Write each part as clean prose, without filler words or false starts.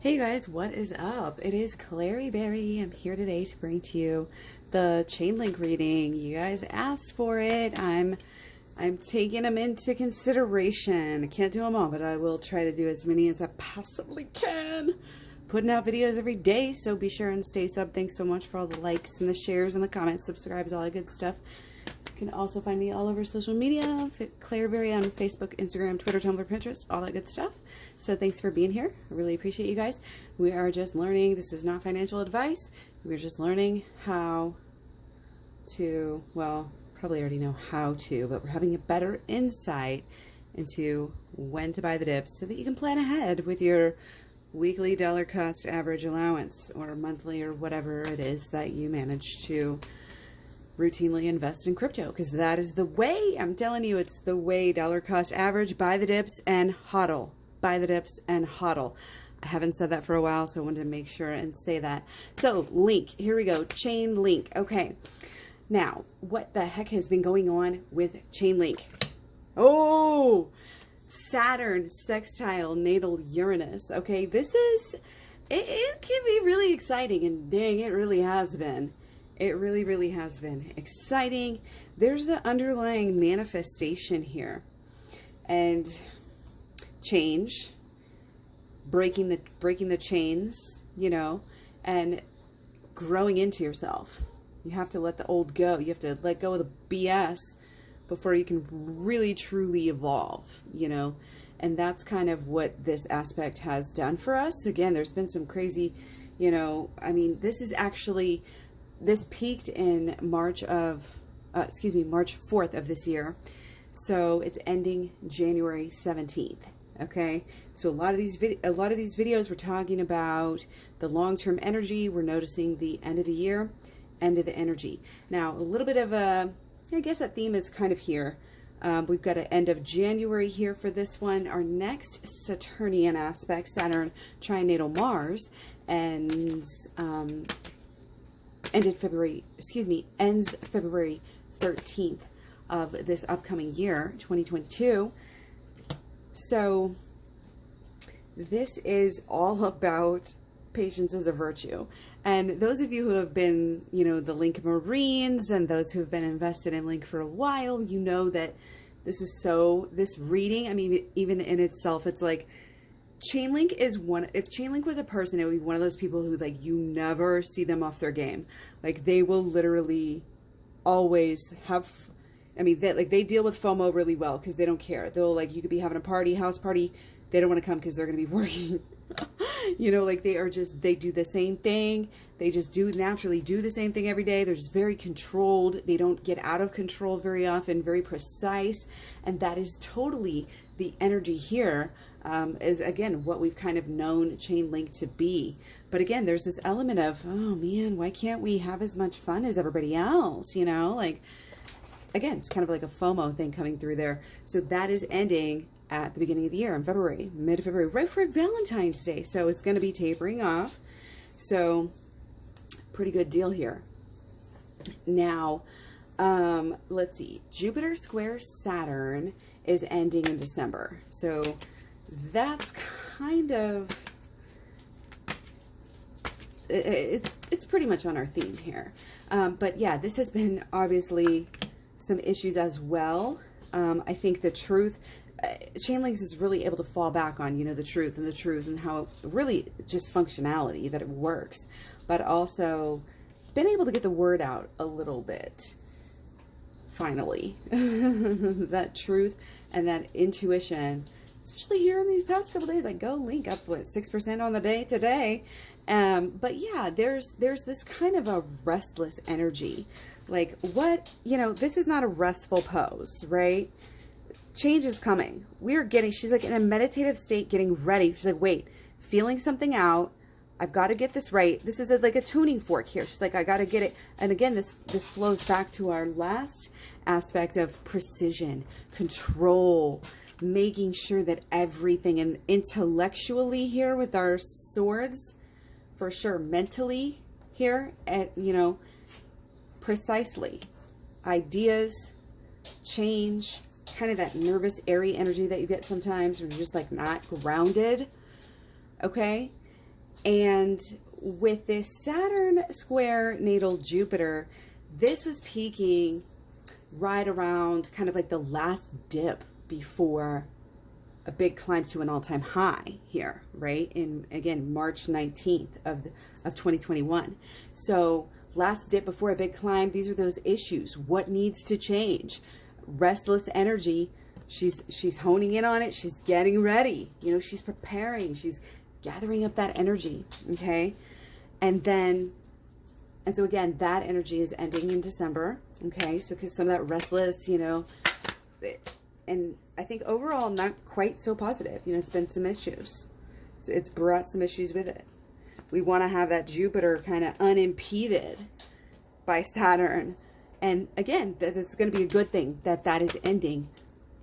Hey you guys, what is up? It is Clary Berry. I'm here today to bring to you the Chainlink reading. You guys asked for it. I'm taking them into consideration. I can't do them all, but I will try to do as many as I possibly can. Putting out videos every day, so be sure and stay sub. Thanks so much for all the likes and the shares and the comments, subscribes, all that good stuff. You can also find me all over social media, Clary Berry on Facebook, Instagram, Twitter, Tumblr, Pinterest, all that good stuff. So thanks for being here. I really appreciate you guys. We are just learning. This is not financial advice. We're just learning how to, well, probably already know how to, but we're having a better insight into when to buy the dips so that you can plan ahead with your weekly dollar cost average allowance or monthly or whatever it is that you manage to routinely invest in crypto, because that is the way. I'm telling you, it's the way. Dollar cost average, buy the dips and hodl. Buy the dips and hodl. I haven't said that for a while, so I wanted to make sure and say that. So link, here we go. Chainlink. Okay, now what the heck has been going on with Chainlink? Oh, Saturn, Sextile, Natal, Uranus. Okay, this is, it can be really exciting, and dang, it really has been. It really, really has been exciting. There's the underlying manifestation here. And change, breaking the chains, you know, and growing into yourself. You have to let the old go. You have to let go of the BS before you can really truly evolve, you know. And that's kind of what this aspect has done for us. Again, there's been some crazy, you know, I mean, this is actually, this peaked in March 4th of this year. So it's ending January 17th. Okay, so a lot of these videos we're talking about the long-term energy. We're noticing the end of the year, end of the energy. Now, a little bit of a, I guess that theme is kind of here. We've got an end of January here for this one. Our next Saturnian aspect, Saturn trinatal Mars, ends February 13th of this upcoming year, 2022. So this is all about patience as a virtue. And those of you who have been, you know, the Link Marines, and those who have been invested in Link for a while, you know that this is so, this reading, I mean, even in itself, it's like, Chainlink is one, if Chainlink was a person, it would be one of those people who, like, you never see them off their game. Like, they will literally always have, I mean, they deal with FOMO really well because they don't care. They'll, like, you could be having a party, house party, they don't want to come because they're going to be working. You know, like, they are just, they do the same thing. They just naturally do the same thing every day. They're just very controlled. They don't get out of control very often, very precise. And that is totally the energy here, is, again, what we've kind of known Chainlink to be. But again, there's this element of, oh man, why can't we have as much fun as everybody else? You know, like, again, it's kind of like a FOMO thing coming through there. So that is ending at the beginning of the year in February, mid-February, right for Valentine's Day. So it's going to be tapering off. So pretty good deal here. Now, let's see. Jupiter square Saturn is ending in December. So that's kind of, it's pretty much on our theme here. But yeah, this has been obviously some issues as well. I think the truth, Chainlinks is really able to fall back on, you know, the truth and how really just functionality, that it works, but also been able to get the word out a little bit, finally. That truth and that intuition, especially here in these past couple days, like, go Link up, what, 6% on the day today. But yeah, there's this kind of a restless energy. Like, what, you know, this is not a restful pose, right? Change is coming. We are getting, she's like in a meditative state, getting ready. She's like, wait, feeling something out. I've got to get this right. This is like a tuning fork here. She's like, I got to get it. And again, this flows back to our last aspect of precision, control, making sure that everything, and intellectually here with our swords, for sure, mentally here, at, you know, precisely, ideas, change, kind of that nervous, airy energy that you get sometimes when you're just like not grounded. Okay. And with this Saturn square natal Jupiter, this was peaking right around kind of like the last dip before a big climb to an all-time high here, right? In, again, March 19th of 2021. So last dip before a big climb, these are those issues. What needs to change? Restless energy. She's honing in on it. She's getting ready. You know, she's preparing. She's gathering up that energy, okay? And so again, that energy is ending in December, okay? So because some of that restless, you know, and I think overall not quite so positive. You know, it's been some issues. So it's brought some issues with it. We want to have that Jupiter kind of unimpeded by Saturn. And again, that's going to be a good thing that is ending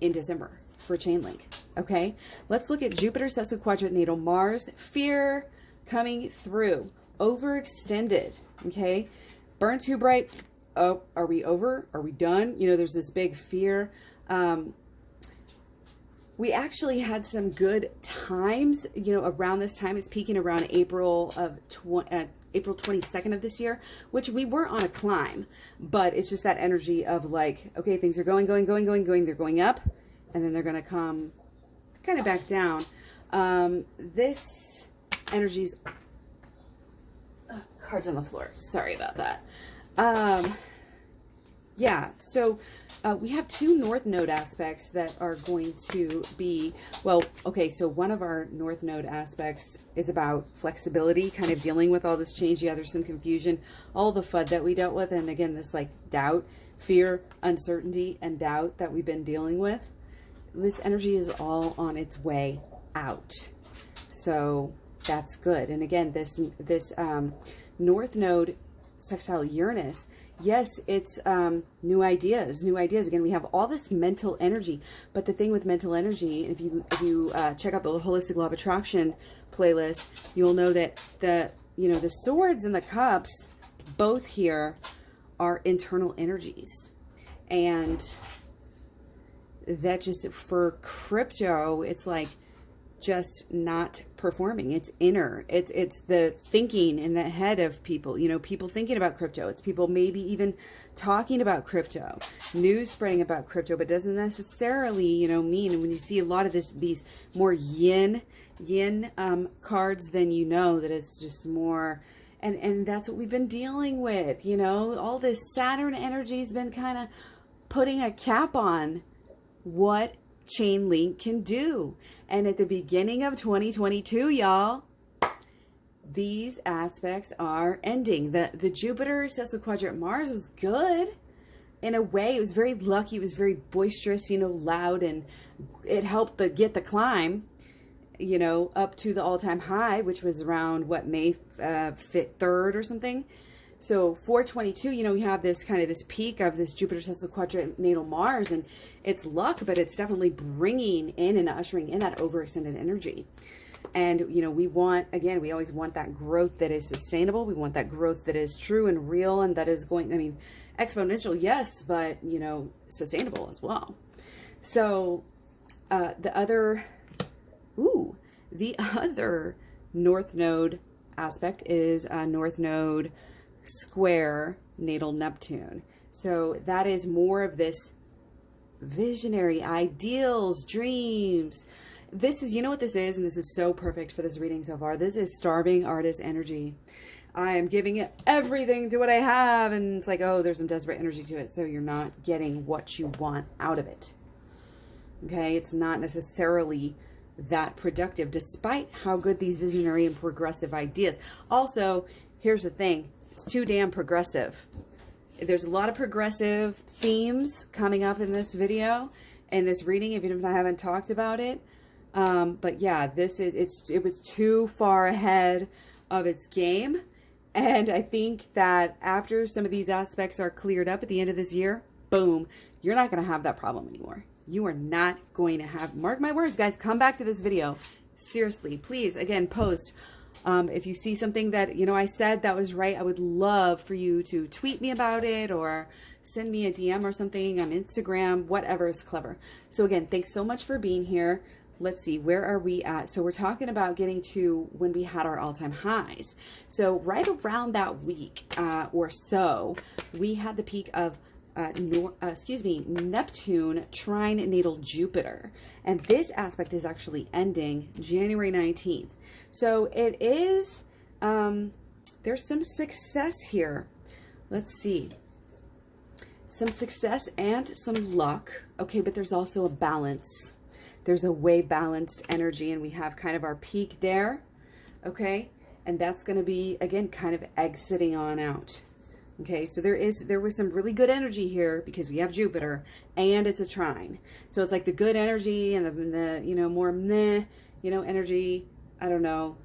in December for Chainlink. Okay, let's look at Jupiter sesquiquadrate natal Mars. Fear coming through. Overextended. Okay, burn too bright. Oh, are we over? Are we done? You know, there's this big fear. We actually had some good times, you know, around this time. It's peaking around April 22nd of this year, which we were on a climb, but it's just that energy of like, okay, things are going. They're going up, and then they're going to come kind of back down. This energy's cards on the floor. Sorry about that. Yeah, so we have two North Node aspects that are going to be, well, okay, so one of our North Node aspects is about flexibility, kind of dealing with all this change. Yeah, there's some confusion, all the FUD that we dealt with, and again, this like doubt, fear, uncertainty, and doubt that we've been dealing with. This energy is all on its way out. So that's good. And again, this North Node sextile Uranus, yes, it's new ideas. Again, we have all this mental energy, but the thing with mental energy, if you check out the Holistic Law of Attraction playlist, you'll know that the swords and the cups, both here, are internal energies. And that just, for crypto, it's like just not performing. It's inner. It's the thinking in the head of people, you know, people thinking about crypto. It's people maybe even talking about crypto, news spreading about crypto, but doesn't necessarily, you know, mean, and when you see a lot of these more yin cards, then you know that it's just more, and that's what we've been dealing with, you know, all this Saturn energy has been kind of putting a cap on what Chainlink can do. And at the beginning of 2022, y'all, these aspects are ending. The Jupiter sesquiquadrate Mars was good in a way. It was very lucky. It was very boisterous, you know, loud, and it helped get the climb, you know, up to the all-time high, which was around what, May 3rd or something. So 422, you know, we have this kind of this peak of this Jupiter sesquiquadrate natal Mars, and it's luck, but it's definitely bringing in and ushering in that overextended energy. And, you know, we want, again, we always want that growth that is sustainable. We want that growth that is true and real, and that is going, I mean, exponential, yes, but, you know, sustainable as well. So the other North Node aspect is North Node square natal Neptune. So that is more of this visionary ideals, dreams. This is, you know what this is, and this is so perfect for this reading so far. This is starving artist energy. I am giving it everything to what I have, and it's like, oh, there's some desperate energy to it, so you're not getting what you want out of it. Okay, it's not necessarily that productive, despite how good these visionary and progressive ideas. Also, here's the thing. It's too damn progressive. There's a lot of progressive themes coming up in this video and this reading, even if I haven't talked about it. But yeah, it was too far ahead of its game. And I think that after some of these aspects are cleared up at the end of this year, boom, you're not going to have that problem anymore. You are not going to have, mark my words, guys, come back to this video. Seriously, please, again, post. If you see something that, you know, I said that was right, I would love for you to tweet me about it or send me a DM or something on Instagram, whatever is clever. So again, thanks so much for being here. let's see, where are we at? So we're talking about getting to when we had our all-time highs. So right around that week or so, we had the peak of Neptune trine natal Jupiter. And this aspect is actually ending January 19th. So it is, there's some success here. Let's see. Some success and some luck. Okay, but there's also a balance. There's a way balanced energy, and we have kind of our peak there. Okay, and that's going to be, again, kind of exiting on out. Okay, so there was some really good energy here because we have Jupiter and it's a trine. So it's like the good energy and the you know, more meh, you know, energy, I don't know,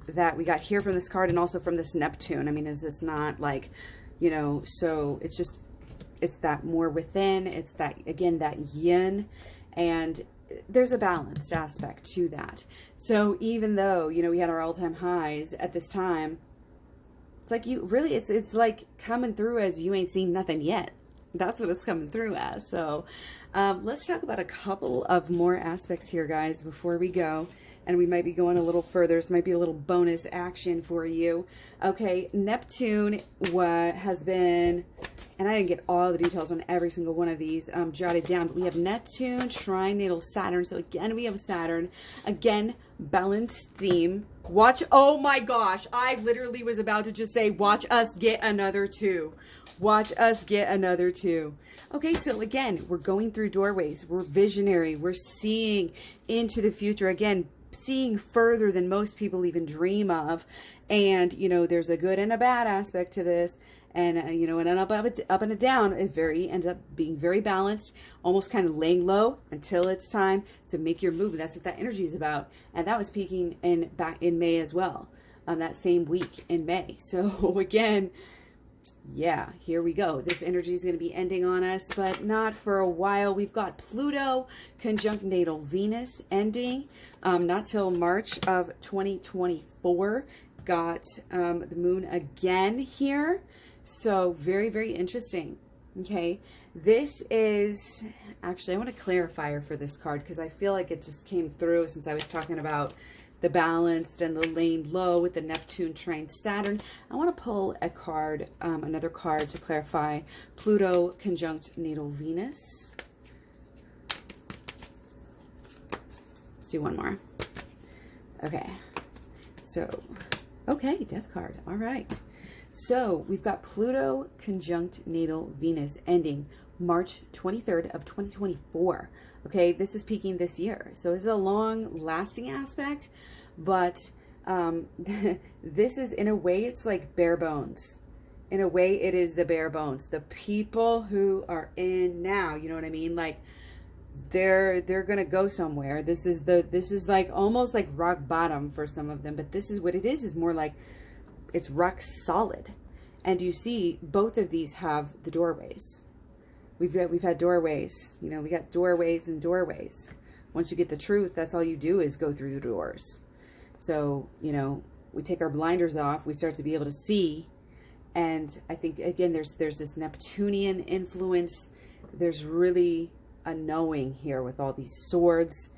that we got here from this card and also from this Neptune. I mean, is this not like, you know, so it's just, it's that more within, it's that, again, that yin, and there's a balanced aspect to that. So even though, you know, we had our all-time highs at this time, it's like you really, it's like coming through as you ain't seen nothing yet. That's what it's coming through as. So let's talk about a couple of more aspects here, guys, before we go. And we might be going a little further. This might be a little bonus action for you. Okay, Neptune has been, and I didn't get all the details on every single one of these jotted down, but we have Neptune trine natal Saturn. So again, we have Saturn. Again, balanced theme. Watch, oh my gosh, I literally was about to just say, watch us get another 2. Watch us get another 2. Okay, so again, we're going through doorways. We're visionary. We're seeing into the future. Again, seeing further than most people even dream of. And, you know, there's a good and a bad aspect to this. And, you know, and an up and a down is ends up being very balanced, almost kind of laying low until it's time to make your move. That's what that energy is about. And that was peaking back in May as well, that same week in May. So again, yeah, here we go. This energy is going to be ending on us, but not for a while. We've got Pluto conjunct natal Venus ending, not till March of 2024. Got the moon again here. So very, very interesting. Okay, this is actually, I want a clarifier for this card because I feel like it just came through since I was talking about the balanced and the laying low with the Neptune trine Saturn. I want to pull a card, another card to clarify Pluto conjunct natal Venus. Let's do one more. Okay, so, okay, death card. All right. So we've got Pluto conjunct natal Venus ending March 23rd of 2024. Okay, this is peaking this year. So it's a long-lasting aspect, but this is, in a way, it's like bare bones. In a way, it is the bare bones. The people who are in now, you know what I mean? Like, they're gonna go somewhere. This is like almost like rock bottom for some of them, but this is what it is more like it's rock solid. And you see both of these have the doorways. We've had doorways, you know, we got doorways and doorways. Once you get the truth, that's all you do is go through the doors. So, you know, we take our blinders off, we start to be able to see. And I think, again, there's this Neptunian influence. There's really a knowing here with all these swords.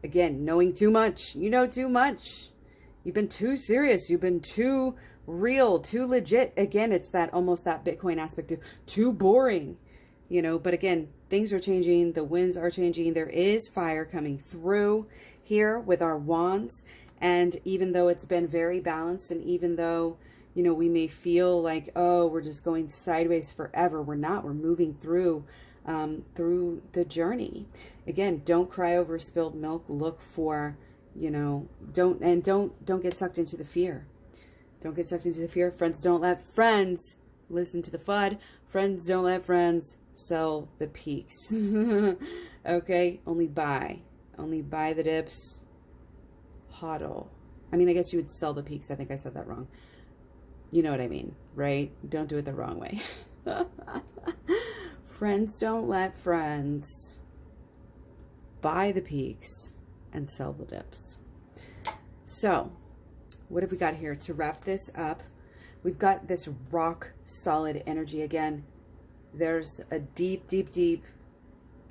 Again, knowing too much. You know too much. You've been too serious. You've been too real, too legit. Again, it's that almost that Bitcoin aspect of too boring. You know, but again, things are changing. The winds are changing. There is fire coming through here with our wands. And even though it's been very balanced, and even though, you know, we may feel like, oh, we're just going sideways forever, we're not. We're moving through the journey. Again, don't cry over spilled milk. Look for, you know, don't get sucked into the fear. Don't get sucked into the fear. Friends don't let friends listen to the FUD. Friends don't let friends sell the peaks. Okay, only buy the dips. Hodl. I mean, I guess you would sell the peaks. I think I said that wrong. You know what I mean, right? Don't do it the wrong way. Friends don't let friends buy the peaks and sell the dips. So what have we got here to wrap this up? We've got this rock solid energy again. There's a deep, deep, deep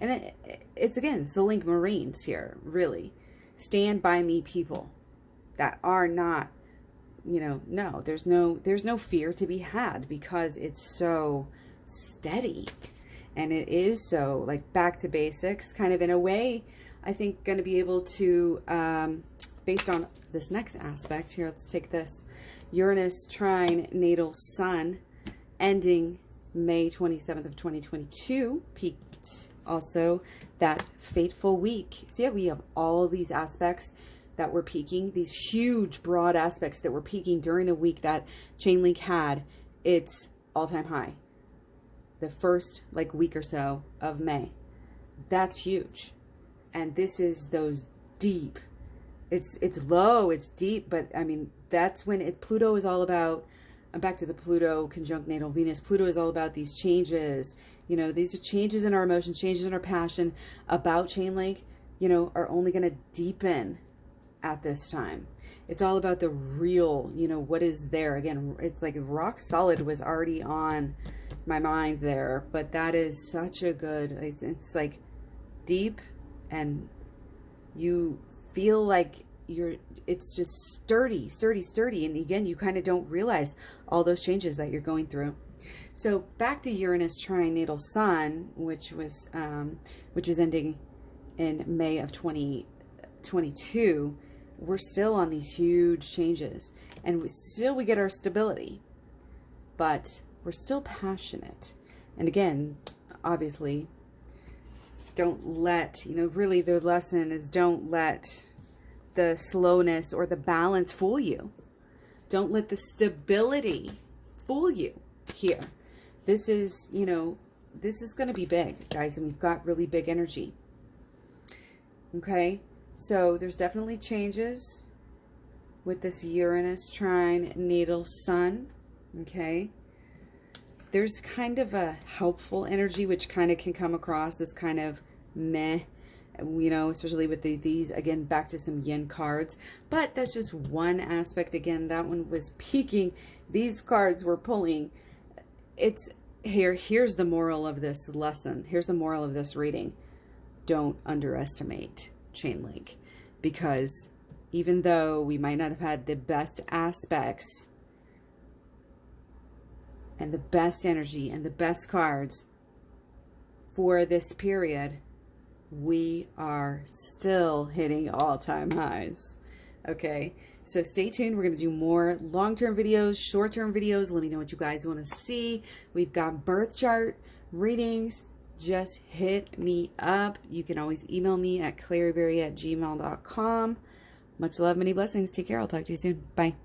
And it's again, it's the link Marines here, really. Stand by me people that are not, you know, no, there's no fear to be had because it's so steady. And it is so like back to basics, kind of in a way, I think going to be able to, based on this next aspect here, let's take this Uranus trine natal sun ending May 27th of 2022, peaked also that fateful week. So yeah, we have all of these aspects that were peaking, these huge broad aspects that were peaking during a week that Chainlink had its all-time high. The first like week or so of May. That's huge. And this is those deep, it's low, it's deep, but I mean, that's when Pluto is all about, I'm back to the Pluto conjunct natal Venus. Pluto is all about these changes. You know, these are changes in our emotions, changes in our passion about Chainlink, you know, are only going to deepen at this time. It's all about the real, you know, what is there. Again, it's like rock solid was already on my mind there, but that is such a good, it's like deep, and you feel like it's just sturdy, and again, you kind of don't realize all those changes that you're going through. So back to Uranus trine natal sun, which is ending in May of 2022. We're still on these huge changes, and we get our stability, but we're still passionate. And again, obviously, don't let, you know, really the lesson is don't let the slowness or the balance fool you. Don't let the stability fool you here. This is, you know, this is going to be big, guys, and we've got really big energy. Okay, so there's definitely changes with this Uranus trine natal sun. Okay, there's kind of a helpful energy which kind of can come across this kind of meh, you know, especially with these, again, back to some yin cards. But that's just one aspect. Again, that one was peaking. These cards were pulling. It's here's the moral of this lesson. Here's the moral of this reading. Don't underestimate Chainlink, because even though we might not have had the best aspects and the best energy and the best cards for this period, we are still hitting all-time highs. Okay, so stay tuned. We're going to do more long-term videos, short-term videos. Let me know what you guys want to see. We've got birth chart readings. Just hit me up. You can always email me at claryberry@gmail.com. Much love, many blessings. Take care. I'll talk to you soon. Bye.